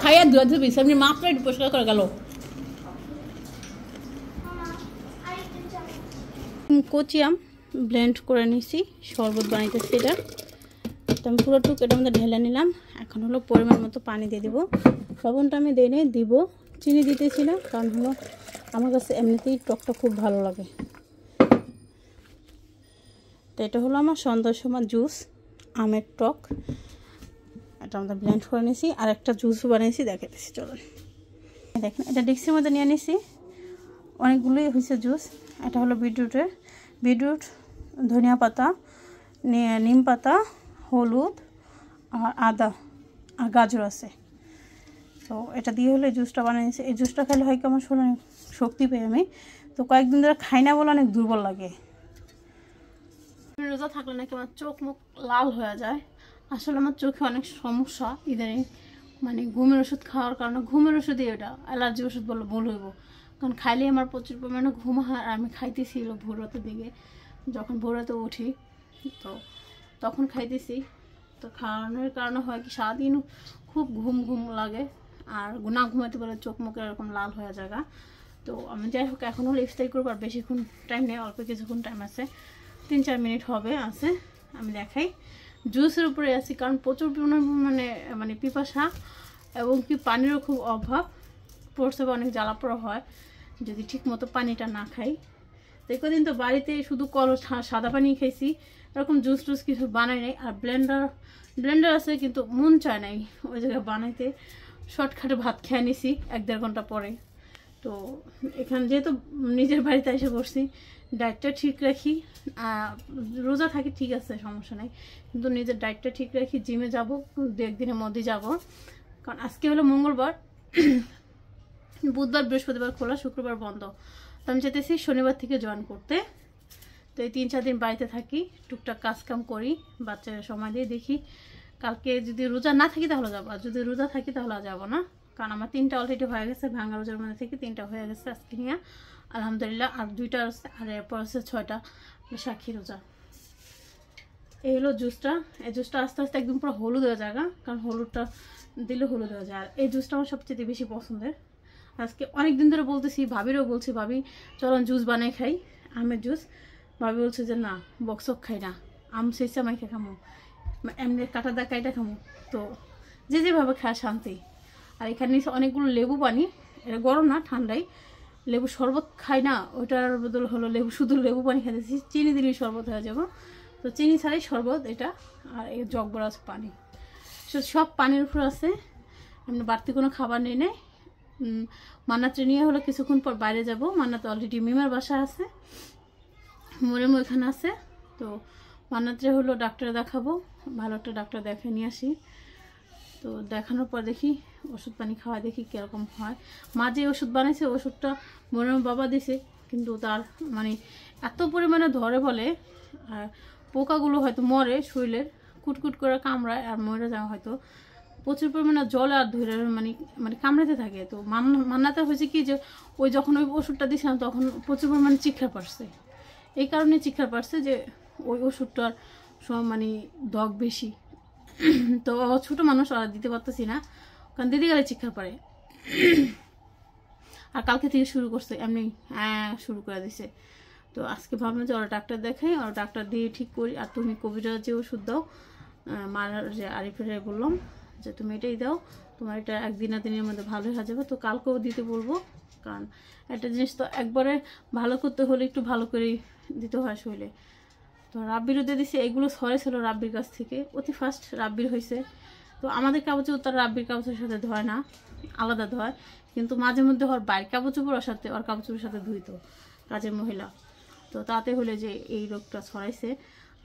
খাইয়া ধুয়ে ধুবি সামনে মাত্র একটু পরিষ্কার করে গেল। কচি আম ব্লেন্ড করে নিছি, শরবত বানাইতেছি। এটা আমি পুরোটুকু এটার মধ্যে ঢেলে নিলাম। এখন হলো পরিমাণ মতো পানি দিয়ে দিব। লবণটা আমি দিয়ে নিয়ে দিব, চিনি দিতেছি না, কারণ হলো আমার কাছে এমনিতেই টকটা খুব ভালো লাগে। তো এটা হলো আমার সন্ধ্যার সময় জুস, আমের টক। এটা আমরা ব্লেন্ড করে নিয়েছি। আর একটা জুসও বানিয়েছি, দেখাইতেছি চলুন। দেখেন এটা ডিক্সির মধ্যে নিয়ে নিছি, অনেকগুলোই হয়েছে জুস। এটা হলো বিটরুট, ধনিয়া পাতা, নিম পাতা, হলুদ আর আদা আর গাজর আছে। তো এটা দিয়ে হলে জুসটা বানিয়েছি। এই জুসটা খেলে হয় কি আমার শরীরে শক্তি পাই আমি। তো কয়েকদিন ধরে খাই না বলে অনেক দুর্বল লাগে। রোজা থাকলে নাকি আমার চোখ মুখ লাল হয়ে যায়। আসলে আমার চোখে অনেক সমস্যা ইদানিং, মানে ঘুমের ওষুধ খাওয়ার কারণে। ঘুমের ওষুধই এটা, অ্যালার্জি ওষুধ বললে ভুল হইব, কারণ খাইলে আমার প্রচুর পরিমাণে ঘুম হয়। আর আমি খাইতেছিল ভোর রাতের দিকে, যখন ভোর রাতে উঠি তো তখন খাইতেছি। তো খাওয়ানোর কারণে হয় কি সারাদিন খুব ঘুম লাগে, আর না ঘুমাতে পারলে চোখ মুখে এরকম লাল হয়ে জায়গা। তো আমি যাই হোক এখন হলো ইফতারি করবো, আর বেশিক্ষণ টাইম নেই, অল্প কিছুক্ষণ টাইম আছে, 3-4 মিনিট হবে আছে। আমি দেখাই জুসের উপরে আছি, কারণ প্রচুর মানে পিপাসা এবং কি পানিরও খুব অভাব পড়ছে, অনেক জ্বালা পোড়া হয় যদি ঠিক মতো পানিটা না খাই। তো কদিন তো বাড়িতে শুধু সাদা পানি খাইছি, এরকম জুস টুস কিছু বানাই নাই। আর ব্লেন্ডার আছে কিন্তু মন চায় নাই ওই জায়গায় বানাইতে। শর্টকাটে ভাত খেয়ে নিছি 1-1.5 ঘন্টা পরে। তো এখানে যেহেতু নিজের বাড়িতে এসে বসছি, ডায়েটটা ঠিক রাখি। রোজা থাকি ঠিক আছে, সমস্যা নেই, কিন্তু নিজের ডায়েটটা ঠিক রাখি। জিমে যাব 2-1 দিনের মধ্যে যাব, কারণ আজকে হলো মঙ্গলবার, বুধবার বৃহস্পতিবার খোলা, শুক্রবার বন্ধ। তো আমি চাইতেছি শনিবার থেকে জয়েন করতে। তো এই 3-4 দিন বাড়িতে থাকি, টুকটাক কাজকাম করি, বাচ্চারা সময় দিয়ে দেখি। কালকে যদি রোজা না থাকি তাহলে যাবো, আর যদি রোজা থাকি তাহলে আর যাবো না, কারণ আমার 3টা অলরেডি হয়ে গেছে। ভাঙা রোজার মধ্যে থেকে 3টা হয়ে গেছে আজকে নিয়ে, আলহামদুলিল্লাহ। আর 2টা আছে, আর এরপর আছে 6টা সাক্ষী রোজা। এই হলো জুসটা। এই জুসটা আস্তে আস্তে একদম পুরো হলুদ হয়ে যায়, কারণ হলুদটা দিলে হলুদ হয়ে যায়। আর এই জুসটা আমার সবচেয়ে বেশি পছন্দের। আজকে অনেক দিন ধরে বলতেছি, ভাবিরও বলছি, ভাবি চলো জুস বানাই খাই, আমের জুস। ভাবি বলছে যে না, বক্সক খাই না, আম শেষে মাইকে খামো, এমনি কাটা দা কাইটা খামো। তো যেভাবে খায় শান্তি। আর এখানে নিচে অনেকগুলো লেবু পানি, এটা গরম না ঠান্ডাই, লেবু শরবত খাই না, ওইটার বদল হলো শুধু লেবু পানি খাইতেছি। চিনি দিলেই শরবত হয়ে যাবো, তো চিনি ছাড়াই শরবত এটা। আর এই জগ বড় আছে পানি, সব পানির উপর আছে, এমনি বাড়তি কোনো খাবার নেই নেই। মান্নাত্রে নিয়ে হলো কিছুক্ষণ পর বাইরে যাব। মান্নাত অলরেডি মিমার বাসা আছে, মোরেমো এখানে আছে। তো মান্নাত্রে হলো ডাক্তার দেখাবো, ভালো একটা ডাক্তার দেখে নিয়ে আসি। তো দেখানোর পর দেখি ওষুধ পানি খাওয়া, দেখি কীরকম হয়। মা যে ওষুধ বানাইছে ওষুধটা মোরেমো বাবা দিছে, কিন্তু তার মানে এত পরিমাণে ধরে বলে, আর পোকাগুলো হয়তো মরে শরীরের, কুটকুট করে কামড়ায় আর মরে যাওয়া, হয়তো প্রচুর পরিমাণে জল আর ধরে মানে কামড়াতে থাকে। তো মান্নাতে হয়েছে কি যে ওই যখন ওই ওষুধটা দিয়েছিলাম তখন প্রচুর পরিমাণে চিক্ষা পারছে। এই কারণে চিক্ষা পারছে যে ওই ওষুধটার মানে দগ বেশি। তো ছোট মানুষ আর দিতে পারতেছি না, কারণ দিতে গেলে চিক্ষা পারে। আর কালকে থেকে শুরু করছে এমনি শুরু করে দিছে। তো আজকে ভাবলাম যে ওরা ডাক্তার দেখাই, ওরা ডাক্তার দিয়ে ঠিক করি। আর তুমি কবিরাজ যে ওষুধ দাও, মার যে আরিফের বললাম যে তুমি এটাই দাও, তোমার এটা 1-2 দিনের মধ্যে ভালো হয়ে যাবে। তো কালকেও দিতে বলবো, কারণ একটা জিনিস তো একবারে ভালো করতে হলে একটু ভালো করেই দিতে হয় শরীরে। তো রাব্বিরও দিয়ে দিছে, এগুলো ছিল রাব্বির কাছ থেকে, অতি ফার্স্ট রাব্বির হয়েছে। তো আমাদের কাপড় চোপড় তার রাব্বির কাপড়ের সাথে ধয় না, আলাদা ধয়, কিন্তু মাঝে মধ্যে ওর বাইরের কাপড় চোপড়ের সাথে ওর কাপড় চোপড়ের সাথে ধুইতো কাজের মহিলা। তো তাতে হলে যে এই রোগটা ছড়াইছে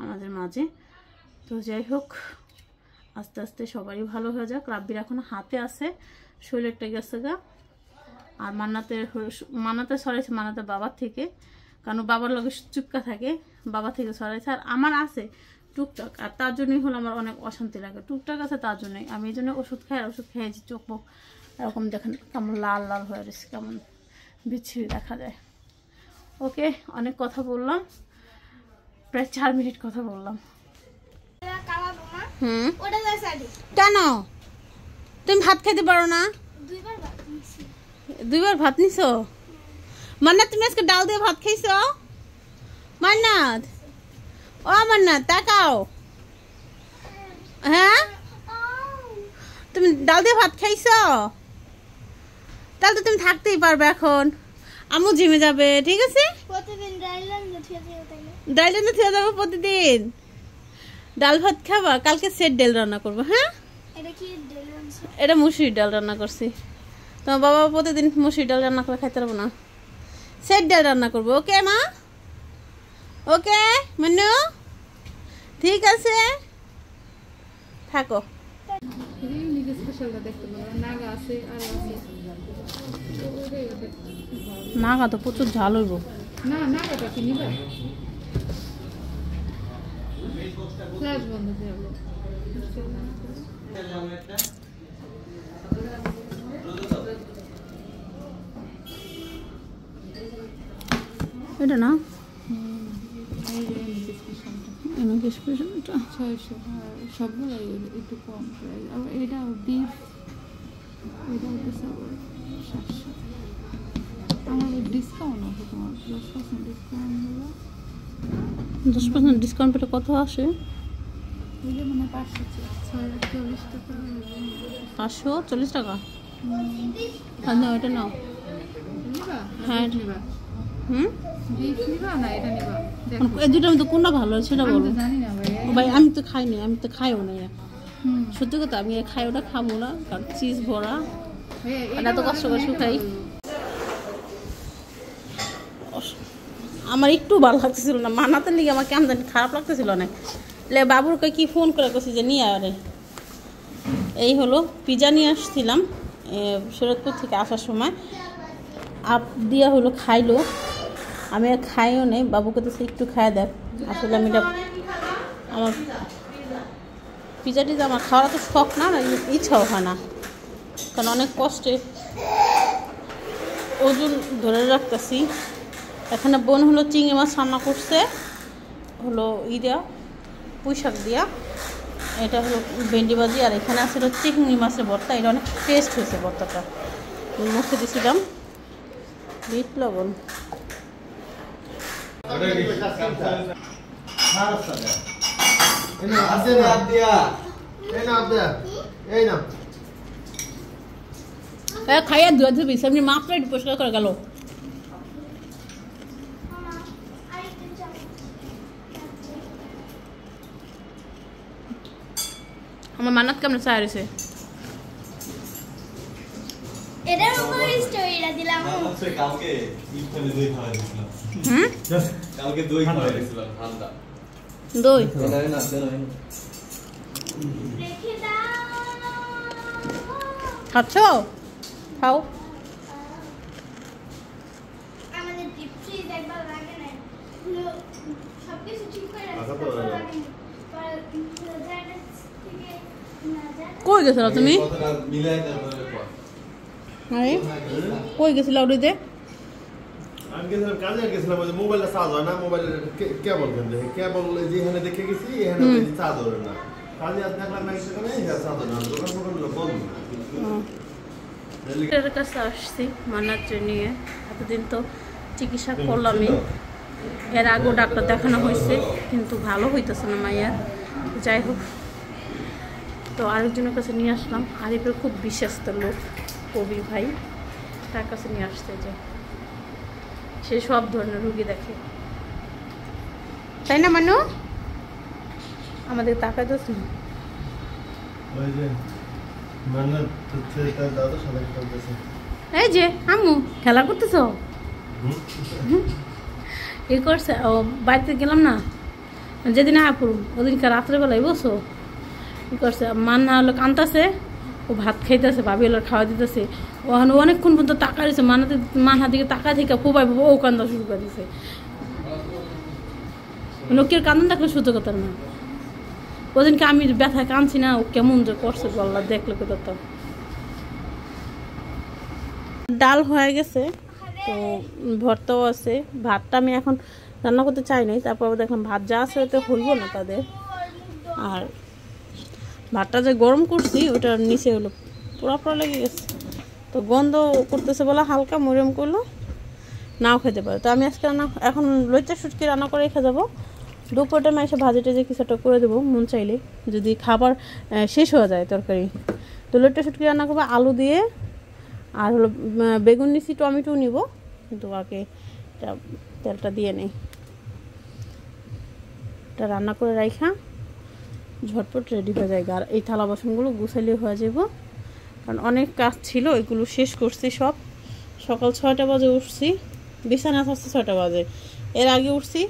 আমাদের মাঝে। তো যাই হোক, আস্তে আস্তে সবারই ভালো হয়ে যাক। রাব্বির এখন হাতে আছে, শরীরেরটা গেছে গা। আর মান্নাতে ছড়াইছে মান্নাতের বাবার থেকে, কারণ বাবার লগে চুপকা থাকে, বাবা থেকে ছড়াইছে। আর আমার আছে টুকটাক, আর তার জন্যই হলো আমার অনেক অশান্তি লাগে। টুকটাক আছে তার জন্যই, আমি এই জন্য ওষুধ খাই। আর ওষুধ খেয়েছি, চোখ মুখ এরকম দেখেন কেমন লাল লাল হয়ে গেছে, কেমন বিচ্ছিরি দেখা যায়। ওকে, অনেক কথা বললাম, প্রায় 4 মিনিট কথা বললাম। কেন তুমি ভাত খাইতে পারো না? 2বার ভাত নিছো? মান্নাত তুমি আজকে ডাল দিয়ে ভাত খাইছো? মান্নাত, ও মান্নাত তাকাও। হ্যাঁ, তুমি ডাল দিয়ে ভাত খাইছো? তাহলে তো তুমি থাকতেই পারবে এখন। আম্মু জিমে যাবে, ঠিক আছে? প্রতিদিন ডাল রান্না খেয়ে যাবো প্রতিদিন। ডাল ভাত খাবা? কালকে সেট ডাল রান্না করবো। হ্যাঁ, এটা মুসুরির ডাল রান্না করছি। তোমার বাবা প্রতিদিন মুসুরির ডাল রান্না করে খাইতে পারবো না, সেট ডাল রান্না করবো। ওকে মা, ওকে মনু, ঠিক আছে, থাকো। নাগা তো প্রচুর ঝাল হইব। না নাগাটা কি নিবা? ফ্ল্যাশ বন্ধ করে দাও। এটা না এমএকে স্পেশালটা 600, সবগুলো একটু কম প্রাইস। আর এটা বিফ, এটা হচ্ছে 700। আমার ডিসকাউন্ট আছে, তোমার 10% ডিসকাউন্ট হলো। 10% ডিসকাউন্ট পেলে কত আসে? ওই যে মানে 540 টাকা। 540 টাকা? না ওইটা নাও। নিবা? হ্যাঁ নিবা। বিফ নিবা না এটা নিবা? দেখো এই দুটোর মধ্যে কোনটা ভালো সেটা বলো। আমি জানি না ভাই। ভাই আমি তো খাইনি, আমি তো খাইও না। সত্যি কথা, আমি খাই ওটা খাবো না, কারণ চিজ ভরা, এত কষ্ট করে শুকাই। আমার একটু ভালো লাগতেছিল না, মানাতে লিগে আমার কেমন জানি খারাপ লাগতেছিল না। বাবুরকে কি ফোন করে করছি যে নিয়ে আরে। এই হলো পিজা নিয়ে আসছিলাম শরৎপুর থেকে আসার সময়, আপ দিয়া হলো খাইলো, আমি আর খাইও নেই। বাবুকে তো সে একটু খায় দেখ। আসলে আমি এটা আমার পিজাটি আমার খাওয়ার তো শখ না, ইচ্ছাও হয় না, কারণ অনেক কষ্টে ওজন ধরে রাখতেছি। এখানে বোন হলো চিংড়ি মাছ রান্না করছে, হলো দেওয়া পুঁই শাক দিয়া, এটা হলো ভেন্ডি ভাজি, আর এখানে আছে হলো চিংড়ি মাছের ভর্তা। এটা অনেক টেস্ট হয়েছে ভর্তাটা, মুখে দিয়েছিলাম বিট লবণ। খাইয়া ধুয়ে ধুবি, সামনে মাত্র একটু পরিষ্কার করে গেল। আমার মান্নাত কেমন চায় রয়েছে? এটার উপরে স্টোরিটা দিলাম। কালকে ইফতারে দই খাওয়া দিয়েছিলাম। কালকে দই খাওয়া দিয়েছিলাম ঠান্ডা। দই রেখে দাও। খাচ্ছ? খাও। আমাদের ডিপ ফ্রিজ একবার লাগে না, সবকিছু ঠিক করে রাখতে কই গেছিল তুমি? কথাটা মিলাই তারপরে পর। আরে কই গেছিল ওদিকে? আমি গেছিলাম কাজে, গেছিলাম ওই মোবাইলটা চার্জ হয় না, মোবাইলের কেবল কেবল যেখানে দেখে গেছি এখানে চার্জ ধরে না। কাজে আজ দেখলাম না সেখানে চার্জ হয় না, দোকান ফোকানগুলো বন্ধ। ডাক্তারের কাছে আসছি মান্নাত নিয়ে। এতদিন তো চিকিৎসা করলামই, এর আগেও ডাক্তার দেখানো হয়েছে, কিন্তু ভালো হইতেছে না মাইয়ার। যাই হোক, তো আরেকজনের কাছে নিয়ে আসলাম। আরিফের খুব বিশ্বস্ত লোক কবির ভাই, তার কাছে নিয়ে আসতে যে সে সব ধরনের রুগী দেখে, তাই না মানু? আমাদের তাকাইতেছে না। ওই যে মান্নাত হচ্ছে তার দাদা সাথে খেলতেছে। এই যে আম্মু খেলা করতেছ, এ করছে। ও বাড়িতে গেলাম না যেদিন আপুর, ওদিনকে রাত্রেবেলায় বসো ই করছে, মান্না হলো কান্তাছে, ও ভাত খাইতেছে, ভাবি হলো খাওয়া দিতেছে। ওখানে অনেকক্ষণ পর্যন্ত টাকা দিচ্ছে, মান্নার দিকে টাকা থেকে পোবাই ও কান্দা শুরু করে দিছে। লোকের কান্দন দেখলে সহ্য করতাম না। ওদিনকে আমি ব্যথায় কাঁদছি না, ও কেমন যে করছে গল্লা দেখলে কোথাও। ডাল হয়ে গেছে, তো ভর্তাও আছে। ভাতটা আমি এখন রান্না করতে চাই নাই, তারপর দেখলাম ভাত যা আছে ওতে হইব না তাদের। আর ভাতটা যে গরম করছি ওটার নিচে হলো পোড়া পোড়া লেগে গেছে, তো গন্ধ করতেছে বলে হালকা মরিয়ম করলো, নাও খেতে পারে। তো আমি আজকে এখন লইট্টা শুটকি রান্না করে রেখে যাবো। দুপুর টাইমে এসে ভাজি টাজি কিছু একটা করে দেবো মন চাইলে, যদি খাবার শেষ হয়ে যায় তরকারি। তো লইট্টা শুটকি রান্না করবো আলু দিয়ে, আর হলো বেগুন নিছি, টমেটো নিব, কিন্তু আগে তেলটা দিয়ে নেই। এটা রান্না করে রাখা ঝটপট রেডি হয়ে যায়। আর এই থালা বাসনগুলো গুছাইলে হয়ে যাব, কারণ অনেক কাজ ছিল, এগুলো শেষ করছি সব। সকাল 6টা বাজে উঠছি, বিছানা থাকছে 6টা বাজে, এর আগে উঠছি,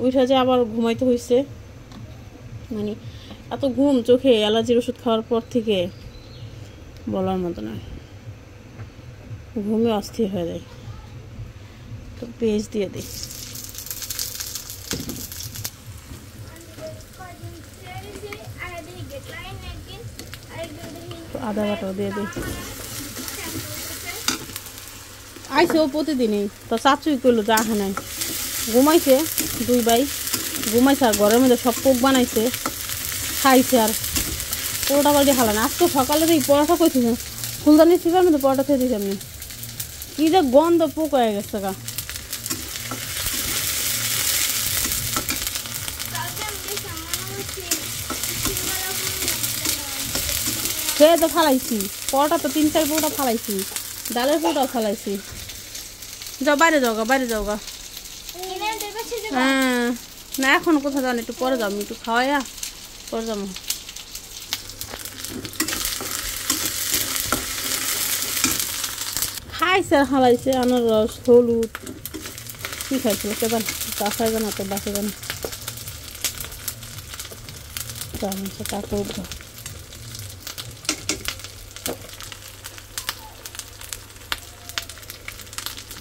উঠে যে আবার ঘুমাইতে হয়েছে। মানে এত ঘুম, চোখে অ্যালার্জির ওষুধ খাওয়ার পর থেকে বলার মতো নয়, ঘুমে অস্থির হয়ে যায়। তো পেঁয়াজ দিয়ে দিই, আদা বাটাও দিয়ে দিই। আইসে ও প্রতিদিনই, তো চাচুই করলো যা আহা নাই, ঘুমাইছে 2 ভাই ঘুমাইছে, আর ঘরের মধ্যে সব পোক বানাইছে, খাইছে, আর পরোটা বাড়ি খালা না। আজকে সকালে এই পরোটা কইছি না, ফুলদানি শিকার মধ্যে পরোটা খেয়ে দিয়েছি আমি, কি যে গন্ধ, পোক হয়ে গেছে গা। খেয়ে তো ফালাইছি, পরোটা তো 3-4 পরোটা ফালাইছি, ডালের পরোটাও ফালাইছি। যাও বাইরে যাও গা, বাইরে যাও গা। হ্যাঁ না, এখন কোথাও যান, একটু পরে যাবো, একটু খাওয়াইয়া পরে যাবো। খাইছে আর হালাইছে, আনারস, হলুদ, কি খাইছিল কেবার, কাঁচাই জানা তো বাসে জানা, কাপড়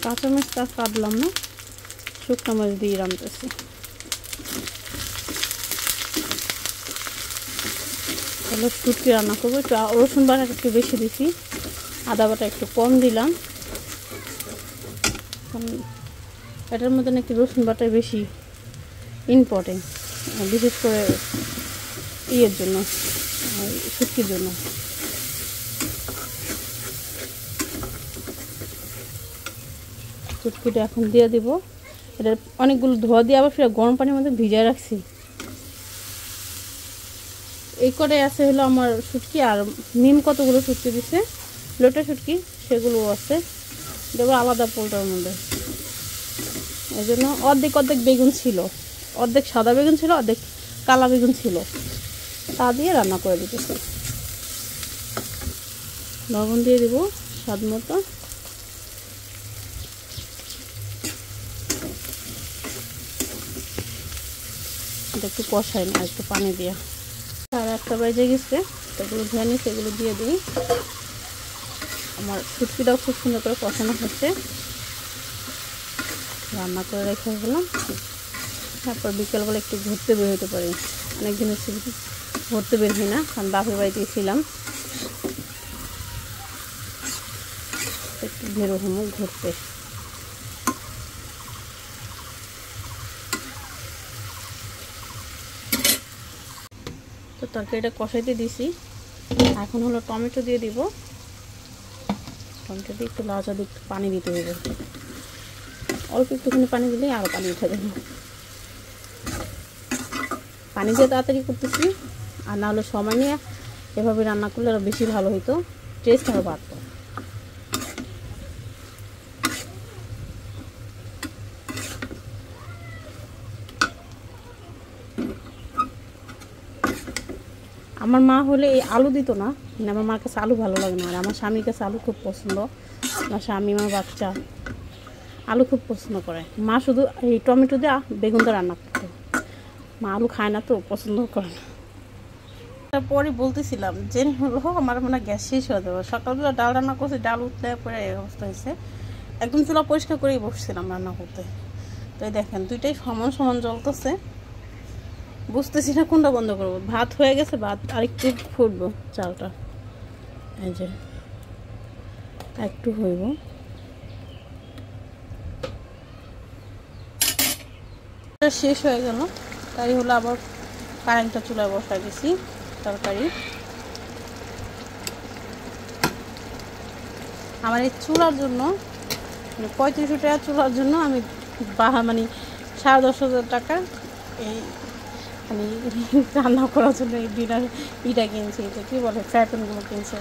কাঁচা মাছটা কাটলাম না, শুকনো মাছ দিয়ে রামতেছি। তাহলে শুটকি রান্না করবো, একটু রসুন বাটা একটু বেশি দিছি, আদা বাটা একটু কম দিলাম, এটার মধ্যে নাকি রসুন বাটাই বেশি ইম্পর্টেন্ট, বিশেষ করে ইয়ের জন্য, শুটকির জন্য। শুটকিটা এখন দিয়ে দিব, এটা অনেকগুলো ধোয়া দিয়ে আবার সেটা গরম পানির মধ্যে ভিজায় রাখছি। এই কটাই আছে হলো আমার শুটকি, আর নিম কতগুলো শুটকি দিছে লোটা শুটকি, সেগুলো আছে দেবো আলাদা পোলটার মধ্যে। এই জন্য অর্ধেক বেগুন ছিল, অর্ধেক সাদা বেগুন ছিল, অর্ধেক কালা বেগুন ছিল, তা দিয়ে রান্না করে দিতেছি। লবণ দিয়ে দিব স্বাদ মতো, একটু কষাই না, একটু পানি দিয়া। আর 1টা বেজে গেছে, সেগুলো ধুয়ে নিই, সেগুলো দিয়ে দিই। আমার শুটকিটাও খুব সুন্দর করে কষানো হচ্ছে, রান্না করে রেখে গেলাম। তারপর বিকেলবেলা একটু ঘুরতে বের হতে পারি, অনেকদিন ঘুরতে বের হই না, কারণ বাপের বাড়িতে ছিলাম, একটু বেরো হমো ঘুরতে। তো তরকারিটা কষাইতে দিছি, এখন হলো টমেটো দিয়ে দিব। টমেটো দিয়ে একটু লাচা দিয়ে একটু পানি দিতে হবে, অল্প একটুখানি পানি দিলেই আরও পানি উঠে দেবে। পানি দিয়ে তাড়াতাড়ি করতেছি, আর না হলে সময় নিয়ে এভাবে রান্না করলে আরও বেশি ভালো হতো, টেস্ট আরও বাড়তো। আমার মা হলে এই আলু দিত না, মানে আমার মার কাছে আলু ভালো লাগে না, আর আমার স্বামীর কাছে আলু খুব পছন্দ। আমার স্বামী, আমার বাচ্চা আলু খুব পছন্দ করে। মা শুধু এই টমেটো দিয়ে বেগুন দিয়ে রান্না করতো, মা আলু খায় না, তো পছন্দ করে না। তারপরে বলতেছিলাম যে হলো আমার মানে গ্যাস শেষ হয়ে যাবে। সকালবেলা ডাল রান্না করছি, ডাল উঠলে পরে এই অবস্থা হয়েছে, একদম চুলা পরিষ্কার করেই বসছিলাম রান্না করতে। তো এই দেখেন দুইটাই সমান সমান জ্বলতেছে, বুঝতেছি না কোনটা বন্ধ করবো। ভাত হয়ে গেছে, ভাত আরেকটু ফুটবো, চালটা এই যে একটু হইব, টুকটা শেষ হয়ে গেল, তাই হলো আবার কারেন্টটা চুলায় বসাই দিছি তরকারি। আমার এই চুলার জন্য 3500 টাকা চুলার জন্য আমি মানে 10,500 টাকা এই মানে রান্না করার জন্য এই ডিনার কিনছি, এটা কি বলে ফ্রাই প্যানগুলো কিনছে।